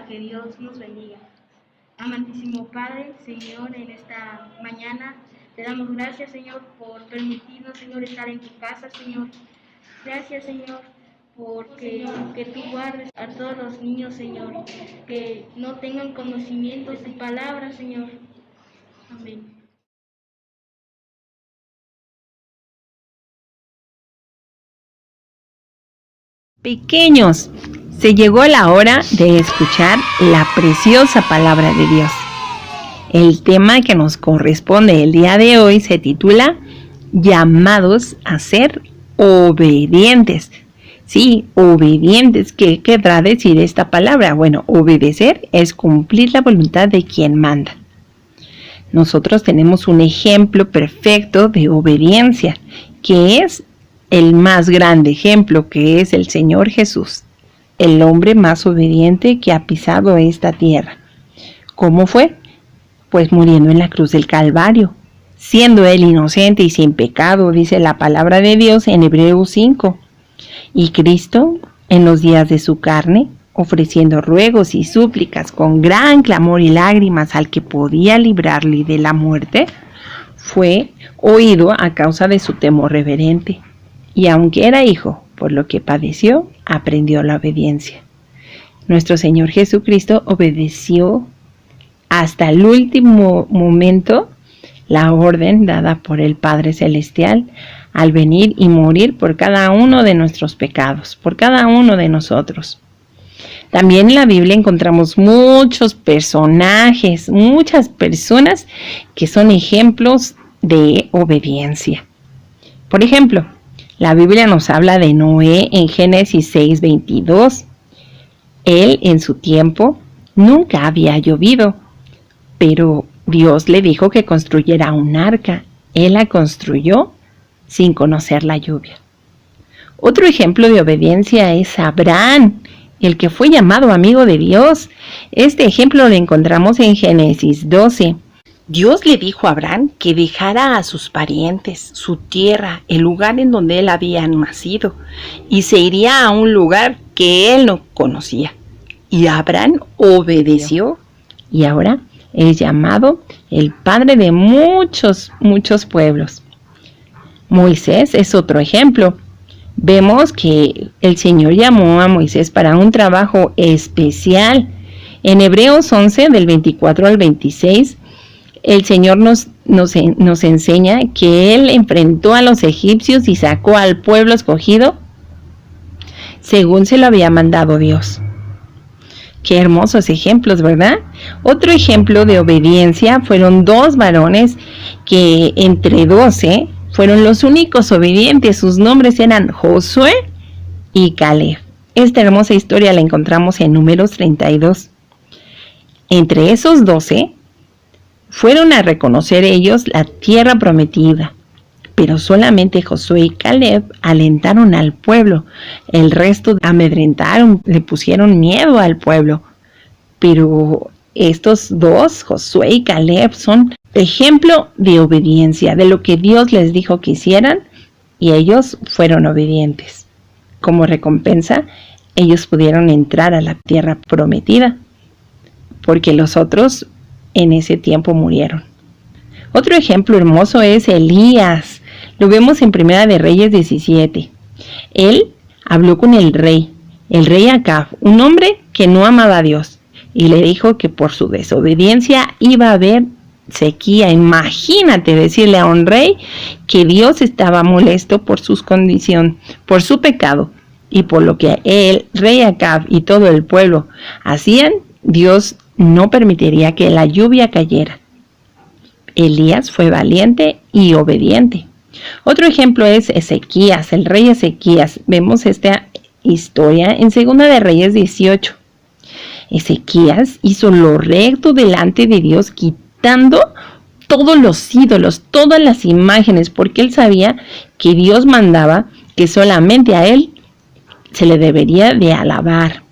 Que Dios nos bendiga. Amantísimo Padre, Señor, en esta mañana te damos gracias, Señor, por permitirnos, Señor, estar en tu casa, Señor. Gracias, Señor, porque que tú guardes a todos los niños, Señor, que no tengan conocimiento de tu palabra, Señor. Amén. Pequeños, se llegó la hora de escuchar la preciosa palabra de Dios. El tema que nos corresponde el día de hoy se titula Llamados a ser obedientes. Sí, obedientes. ¿Qué querrá decir esta palabra? Bueno, obedecer es cumplir la voluntad de quien manda. Nosotros tenemos un ejemplo perfecto de obediencia, que es el más grande ejemplo, que es el Señor Jesús, el hombre más obediente que ha pisado esta tierra. ¿Cómo fue? Pues muriendo en la cruz del Calvario, siendo él inocente y sin pecado, dice la palabra de Dios en Hebreos 5. Y Cristo, en los días de su carne, ofreciendo ruegos y súplicas con gran clamor y lágrimas al que podía librarle de la muerte, fue oído a causa de su temor reverente. Y aunque era hijo, por lo que padeció, aprendió la obediencia. Nuestro Señor Jesucristo obedeció hasta el último momento la orden dada por el Padre Celestial al venir y morir por cada uno de nuestros pecados, por cada uno de nosotros. También en la Biblia encontramos muchos personajes, muchas personas que son ejemplos de obediencia. Por ejemplo, la Biblia nos habla de Noé en Génesis 6:22. Él en su tiempo nunca había llovido, pero Dios le dijo que construyera un arca. Él la construyó sin conocer la lluvia. Otro ejemplo de obediencia es Abraham, el que fue llamado amigo de Dios. Este ejemplo lo encontramos en Génesis 12. Dios le dijo a Abraham que dejara a sus parientes, su tierra, el lugar en donde él había nacido, y se iría a un lugar que él no conocía. Y Abraham obedeció, y ahora es llamado el padre de muchos pueblos. Moisés es otro ejemplo. Vemos que el Señor llamó a Moisés para un trabajo especial. En Hebreos 11, del 24 al 26, el Señor nos enseña que Él enfrentó a los egipcios y sacó al pueblo escogido según se lo había mandado Dios. Qué hermosos ejemplos, ¿verdad? Otro ejemplo de obediencia fueron dos varones que entre 12 fueron los únicos obedientes. Sus nombres eran Josué y Caleb. Esta hermosa historia la encontramos en Números 32. Entre esos 12 fueron a reconocer ellos la tierra prometida, pero solamente Josué y Caleb alentaron al pueblo. El resto amedrentaron, le pusieron miedo al pueblo. Pero estos dos, Josué y Caleb, son ejemplo de obediencia, de lo que Dios les dijo que hicieran, y ellos fueron obedientes. Como recompensa, ellos pudieron entrar a la tierra prometida, porque los otros en ese tiempo murieron. Otro ejemplo hermoso es Elías. Lo vemos en Primera de Reyes 17. Él habló con el rey. el rey Acab, un hombre que no amaba a Dios, y le dijo que por su desobediencia iba a haber sequía. Imagínate decirle a un rey que Dios estaba molesto por su condición, por su pecado, y por lo que el rey Acab y todo el pueblo hacían, Dios no permitiría que la lluvia cayera. Elías fue valiente y obediente. Otro ejemplo es Ezequías, el rey Ezequías. Vemos esta historia en 2 de Reyes 18. Ezequías hizo lo recto delante de Dios, quitando todos los ídolos, todas las imágenes, porque él sabía que Dios mandaba que solamente a él se le debería de alabar,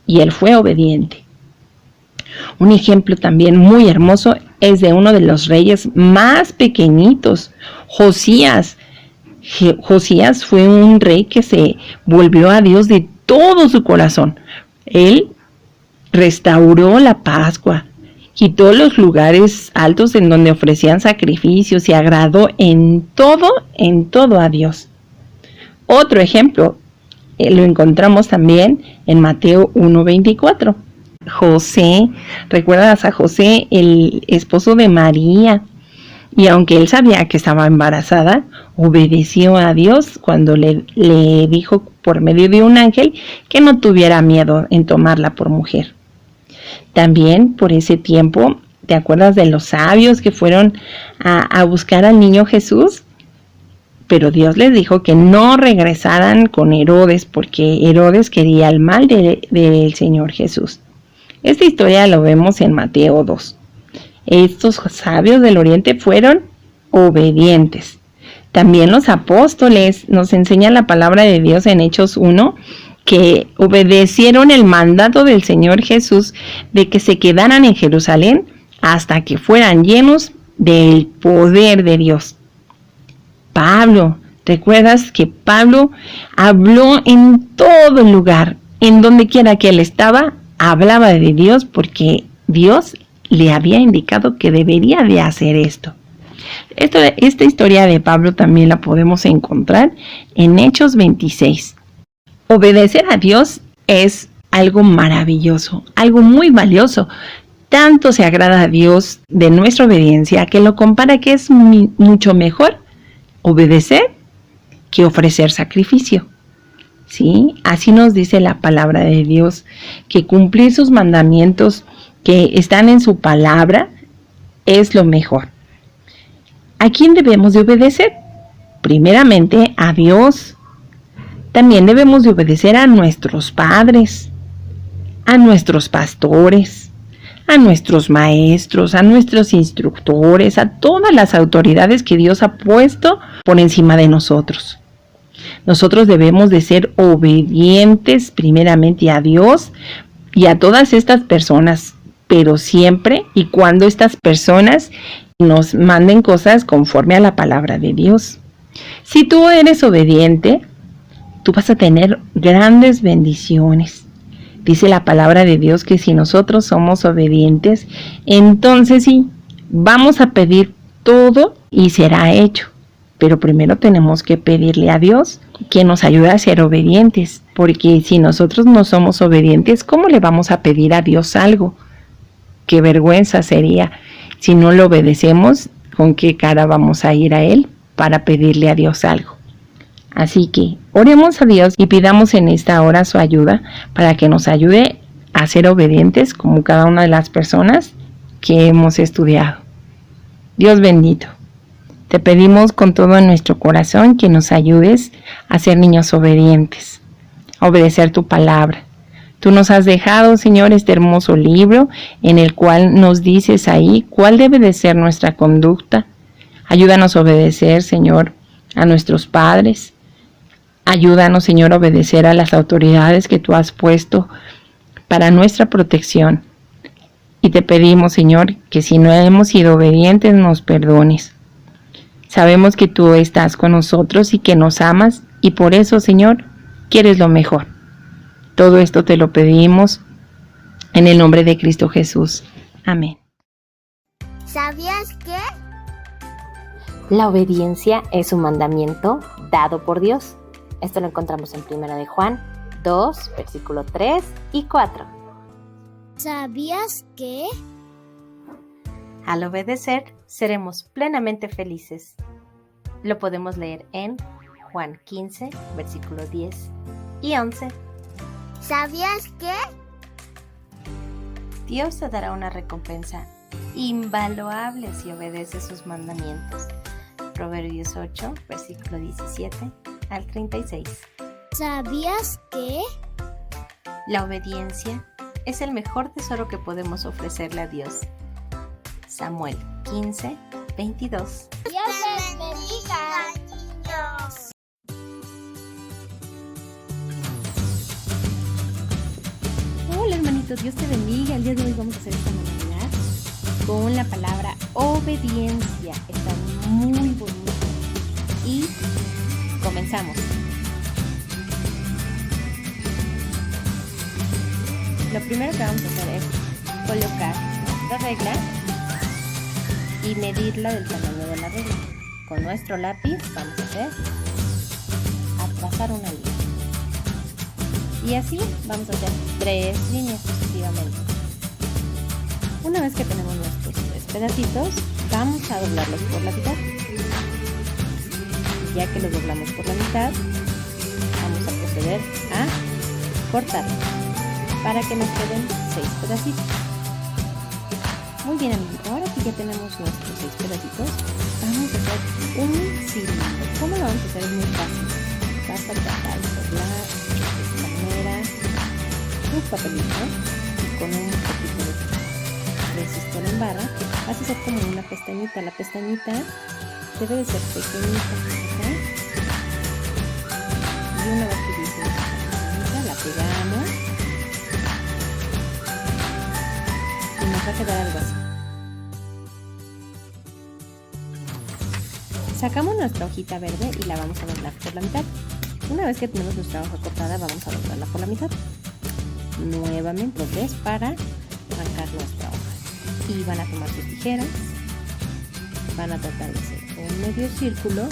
y él fue obediente. Un ejemplo también muy hermoso es de uno de los reyes más pequeñitos, Josías. Josías fue un rey que se volvió a Dios de todo su corazón. Él restauró la Pascua, quitó los lugares altos en donde ofrecían sacrificios y agradó en todo a Dios. Otro ejemplo lo encontramos también en Mateo 1:24. José, ¿recuerdas a José, el esposo de María? Y aunque él sabía que estaba embarazada, obedeció a Dios cuando le dijo por medio de un ángel que no tuviera miedo en tomarla por mujer. También por ese tiempo, ¿te acuerdas de los sabios que fueron a buscar al niño Jesús? Pero Dios les dijo que no regresaran con Herodes, porque Herodes quería el mal del Señor Jesús. Esta historia lo vemos en Mateo 2. Estos sabios del oriente fueron obedientes. También los apóstoles, nos enseña la palabra de Dios en Hechos 1, que obedecieron el mandato del Señor Jesús de que se quedaran en Jerusalén hasta que fueran llenos del poder de Dios. Pablo, ¿recuerdas que Pablo habló en todo lugar, en donde quiera que él estaba? Hablaba de Dios porque Dios le había indicado que debería de hacer esto. Esta historia de Pablo también la podemos encontrar en Hechos 26. Obedecer a Dios es algo maravilloso, algo muy valioso. Tanto se agrada a Dios de nuestra obediencia que lo compara que es mucho mejor obedecer que ofrecer sacrificio. ¿Sí? Así nos dice la palabra de Dios, que cumplir sus mandamientos que están en su palabra es lo mejor. ¿A quién debemos de obedecer? Primeramente a Dios. También debemos de obedecer a nuestros padres, a nuestros pastores, a nuestros maestros, a nuestros instructores, a todas las autoridades que Dios ha puesto por encima de nosotros. Nosotros debemos de ser obedientes primeramente a Dios y a todas estas personas, pero siempre y cuando estas personas nos manden cosas conforme a la palabra de Dios. Si tú eres obediente, tú vas a tener grandes bendiciones. Dice la palabra de Dios que si nosotros somos obedientes, entonces sí, vamos a pedir todo y será hecho. Pero primero tenemos que pedirle a Dios que nos ayude a ser obedientes, porque si nosotros no somos obedientes, ¿cómo le vamos a pedir a Dios algo? Qué vergüenza sería si no lo obedecemos, ¿con qué cara vamos a ir a Él para pedirle a Dios algo? Así que oremos a Dios y pidamos en esta hora su ayuda para que nos ayude a ser obedientes como cada una de las personas que hemos estudiado. Dios bendito. Te pedimos con todo nuestro corazón que nos ayudes a ser niños obedientes, a obedecer tu palabra. Tú nos has dejado, Señor, este hermoso libro en el cual nos dices ahí cuál debe de ser nuestra conducta. Ayúdanos a obedecer, Señor, a nuestros padres. Ayúdanos, Señor, a obedecer a las autoridades que tú has puesto para nuestra protección. Y te pedimos, Señor, que si no hemos sido obedientes, nos perdones. Sabemos que tú estás con nosotros y que nos amas, y por eso, Señor, quieres lo mejor. Todo esto te lo pedimos en el nombre de Cristo Jesús. Amén. ¿Sabías que? La obediencia es un mandamiento dado por Dios. Esto lo encontramos en 1 de Juan 2, versículo 3 y 4. ¿Sabías que? Al obedecer, seremos plenamente felices. Lo podemos leer en Juan 15, versículo 10 y 11. ¿Sabías que? Dios te dará una recompensa invaluable si obedeces sus mandamientos. Proverbios 8, versículo 17 al 36. ¿Sabías que? La obediencia es el mejor tesoro que podemos ofrecerle a Dios. Samuel 15, 22. Dios les bendiga, niños. Hola hermanitos, Dios te bendiga. El día de hoy vamos a hacer esta manualidad con la palabra obediencia. Está muy bonito. Y comenzamos. Lo primero que vamos a hacer es colocar nuestra regla y medirla del tamaño de la regla. Con nuestro lápiz vamos a trazar una línea. Y así vamos a hacer 3 líneas sucesivamente. Una vez que tenemos nuestros 3 pedacitos, vamos a doblarlos por la mitad. Y ya que los doblamos por la mitad, vamos a proceder a cortarlos para que nos queden 6 pedacitos. Muy bien amiguitos, ahora que ya tenemos nuestros 6 pedacitos, vamos a hacer un cilindro. ¿Cómo lo vamos a hacer? Es muy fácil. Basta tratar de doblar de esta manera un papelito y con un poquito de resistol en barra vas a hacer como una pestañita. La pestañita debe de ser pequeñita, ¿ok? Y una vez que hicimos la pestañita, la pegamos y nos va a quedar algo así. Sacamos nuestra hojita verde y la vamos a doblar por la mitad. Una vez que tenemos nuestra hoja cortada, vamos a doblarla por la mitad. Nuevamente otra vez para marcar nuestra hoja. Y van a tomar sus tijeras, van a tratar de hacer un medio círculo.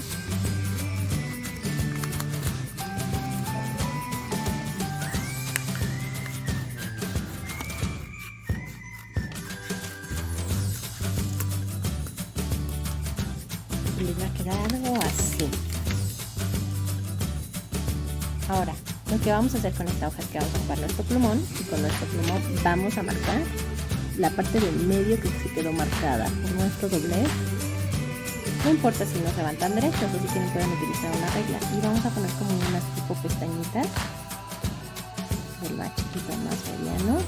Y les va a quedar algo así. Ahora, lo que vamos a hacer con esta hoja es que vamos a ocupar nuestro plumón y con nuestro plumón vamos a marcar la parte del medio que se quedó marcada por nuestro doblez. No importa si no se van tan derechos o si quieren pueden utilizar una regla. Y vamos a poner como unas tipo pestañitas del más chiquito al más mediano.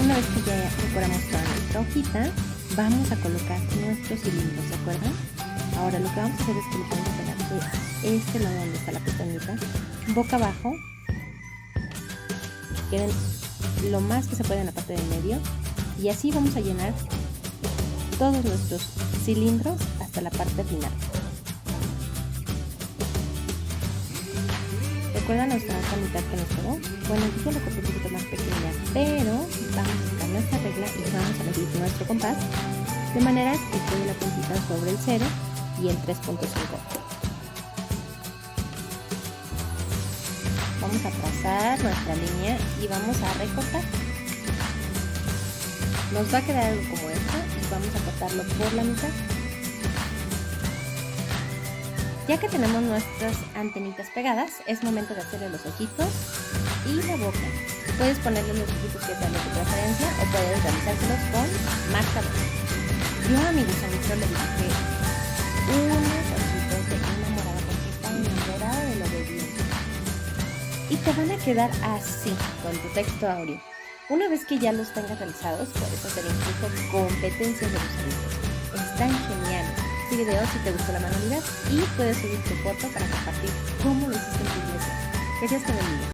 Una vez que ya decoramos toda nuestra hojita, vamos a colocar nuestros cilindros, ¿se acuerdan? Ahora lo que vamos a hacer es que le vamos a pegar de este lado donde está la pestañita, boca abajo, queden lo más que se pueda en la parte del medio y así vamos a llenar todos nuestros cilindros hasta la parte final. ¿Recuerdan nuestra otra mitad que nos quedó? Bueno, aquí ya lo corté un poquito más pequeña, pero vamos a sacar nuestra regla y vamos a medir nuestro compás de manera que quede la puntita sobre el 0 y el 3.5. Vamos a trazar nuestra línea y vamos a recortar. Nos va a quedar algo como esto y vamos a cortarlo por la mitad. Ya que tenemos nuestras antenitas pegadas, es momento de hacerle los ojitos y la boca. Puedes ponerle los ojitos que sean de tu preferencia o puedes realizárselos con marcador. Yo a mi gusanito le dibujé unos ojitos de enamorada porque está enamorada de la obediencia. Y te van a quedar así con tu texto áureo. Una vez que ya los tengas realizados, puedes hacer incluso competencias de gusanitos. Están geniales. Este video si te gustó la manualidad y puedes subir tu foto para compartir cómo lo hiciste en tu iglesia. Que Dios te bendiga.